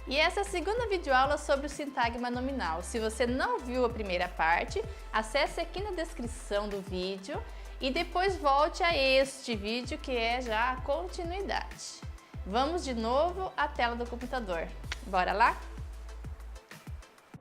E essa é a segunda videoaula sobre o sintagma nominal. Se você não viu a primeira parte, acesse aqui na descrição do vídeo e depois volte a este vídeo que é já a continuidade. Vamos de novo à tela do computador. Bora lá?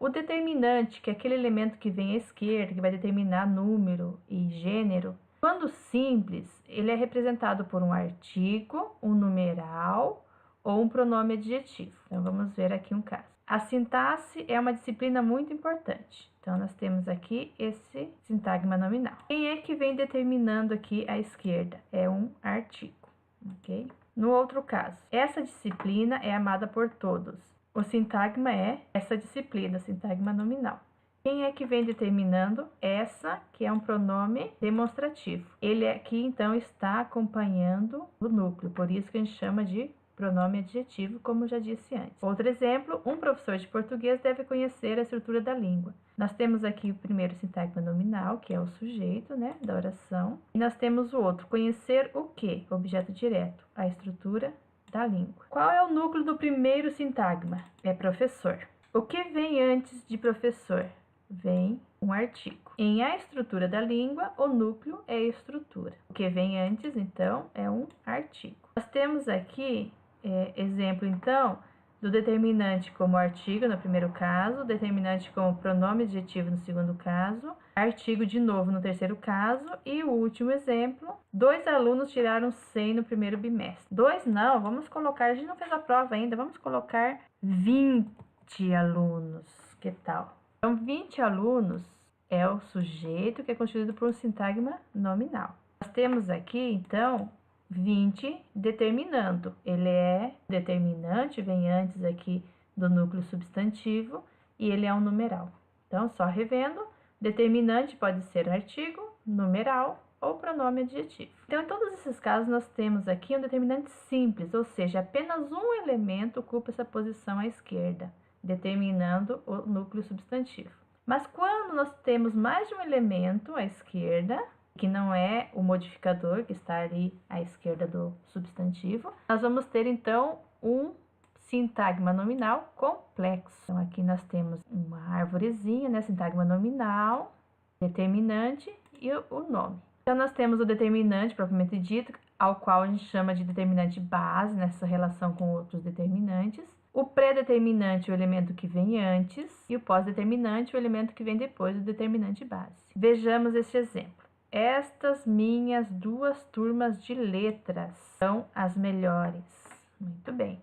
O determinante, que é aquele elemento que vem à esquerda, que vai determinar número e gênero, quando simples, ele é representado por um artigo, um numeral ou um pronome adjetivo. Então, vamos ver aqui um caso. A sintaxe é uma disciplina muito importante. Então, nós temos aqui esse sintagma nominal. Quem é que vem determinando aqui à esquerda? É um artigo, ok? No outro caso, essa disciplina é amada por todos. O sintagma é essa disciplina, sintagma nominal. Quem é que vem determinando? Essa, que é um pronome demonstrativo. Ele aqui, então, está acompanhando o núcleo, por isso que a gente chama de pronome adjetivo, como já disse antes. Outro exemplo, um professor de português deve conhecer a estrutura da língua. Nós temos aqui o primeiro sintagma nominal, que é o sujeito, né, da oração. E nós temos o outro, conhecer o quê? Objeto direto, a estrutura da língua. Qual é o núcleo do primeiro sintagma? É professor. O que vem antes de professor? Vem um artigo. Em a estrutura da língua, o núcleo é a estrutura. O que vem antes, então, é um artigo. Nós temos aqui exemplo, então, do determinante como artigo no primeiro caso, determinante como pronome adjetivo no segundo caso, artigo de novo no terceiro caso e o último exemplo, 2 alunos tiraram 100 no primeiro bimestre. 2 não, vamos colocar, a gente não fez a prova ainda, vamos colocar 20 alunos, que tal? Então, 20 alunos é o sujeito que é constituído por um sintagma nominal. Nós temos aqui, então, 20 determinando. Ele é determinante, vem antes aqui do núcleo substantivo e ele é um numeral. Então, só revendo, determinante pode ser artigo, numeral ou pronome adjetivo. Então, em todos esses casos, nós temos aqui um determinante simples, ou seja, apenas um elemento ocupa essa posição à esquerda, determinando o núcleo substantivo. Mas quando nós temos mais de um elemento à esquerda, que não é o modificador que está ali à esquerda do substantivo, nós vamos ter então um sintagma nominal complexo. Então aqui nós temos uma árvorezinha, né, sintagma nominal, determinante e o nome. Então nós temos o determinante propriamente dito, ao qual a gente chama de determinante base nessa relação com outros determinantes. O pré-determinante, o elemento que vem antes, e o pós-determinante, o elemento que vem depois do determinante base. Vejamos esse exemplo. Estas minhas 2 turmas de letras são as melhores. Muito bem.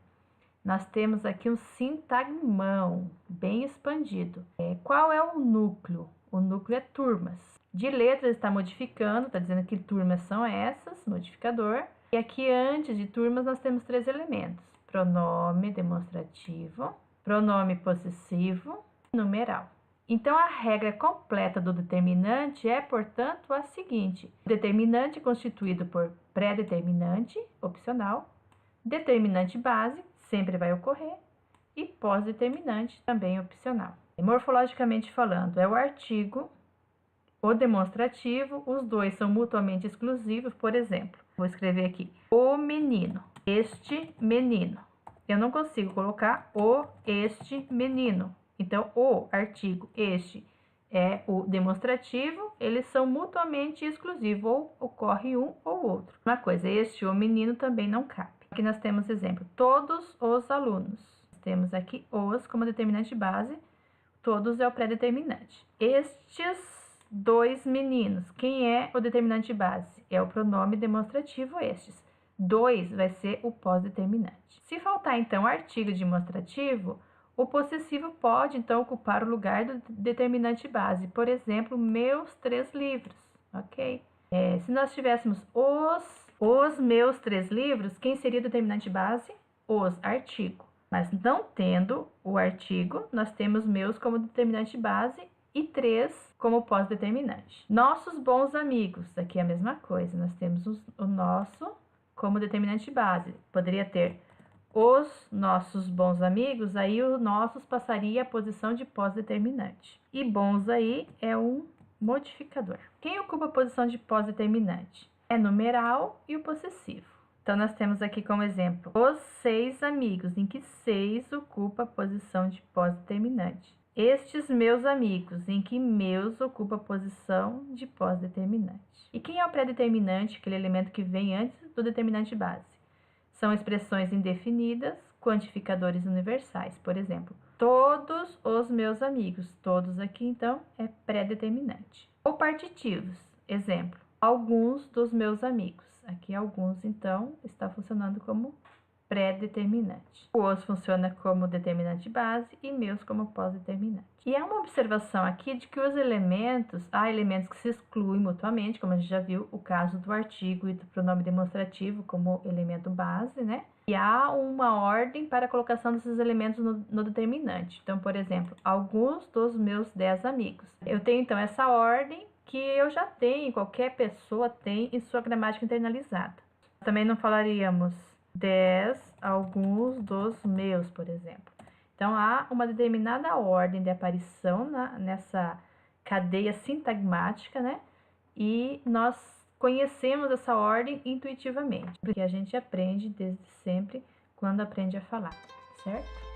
Nós temos aqui um sintagmão bem expandido. Qual é o núcleo? O núcleo é turmas. De letras está modificando, está dizendo que turmas são essas, modificador. E aqui antes de turmas nós temos 3 elementos. Pronome demonstrativo, pronome possessivo e numeral. Então, a regra completa do determinante é, portanto, a seguinte. Determinante constituído por pré-determinante, opcional, determinante base, sempre vai ocorrer, e pós-determinante, também opcional. E, morfologicamente falando, é o artigo, o demonstrativo, os dois são mutuamente exclusivos, por exemplo. Vou escrever aqui, o menino, este menino. Eu não consigo colocar o, este menino. Então, o artigo, este é o demonstrativo, eles são mutuamente exclusivos, ou ocorre um ou outro. Uma coisa, este, o menino, também não cabe. Aqui nós temos exemplo, todos os alunos. Temos aqui os como determinante base, todos é o pré-determinante. Estes 2 meninos, quem é o determinante base? É o pronome demonstrativo estes. 2 vai ser o pós-determinante. Se faltar, então, artigo demonstrativo, o possessivo pode, então, ocupar o lugar do determinante base. Por exemplo, meus 3 livros, ok? Se nós tivéssemos os meus 3 livros, quem seria o determinante base? Os, artigo. Mas não tendo o artigo, nós temos meus como determinante base e 3 como pós-determinante. Nossos bons amigos, aqui é a mesma coisa. Nós temos o nosso como determinante base. Poderia ter os nossos bons amigos, aí o nossos passaria a posição de pós-determinante. E bons aí é um modificador. Quem ocupa a posição de pós-determinante? É numeral e o possessivo. Então, nós temos aqui como exemplo os 6 amigos, em que 6 ocupa a posição de pós-determinante. Estes meus amigos, em que meus ocupa a posição de pós-determinante. E quem é o pré-determinante, aquele elemento que vem antes do determinante base? São expressões indefinidas, quantificadores universais. Por exemplo, todos os meus amigos. Todos aqui, então, é pré-determinante. Ou partitivos. Exemplo, alguns dos meus amigos. Aqui, alguns, então, está funcionando como pré-determinante. O os funciona como determinante base e meus como pós-determinante. E há uma observação aqui de que os elementos, há elementos que se excluem mutuamente, como a gente já viu, o caso do artigo e do pronome demonstrativo como elemento base, né? E há uma ordem para a colocação desses elementos no determinante. Então, por exemplo, alguns dos meus 10 amigos. Eu tenho, então, essa ordem que eu já tenho, qualquer pessoa tem em sua gramática internalizada. Também não falaríamos 10, alguns dos meus, por exemplo. Então, há uma determinada ordem de aparição nessa cadeia sintagmática, né? E nós conhecemos essa ordem intuitivamente, porque a gente aprende desde sempre quando aprende a falar, certo?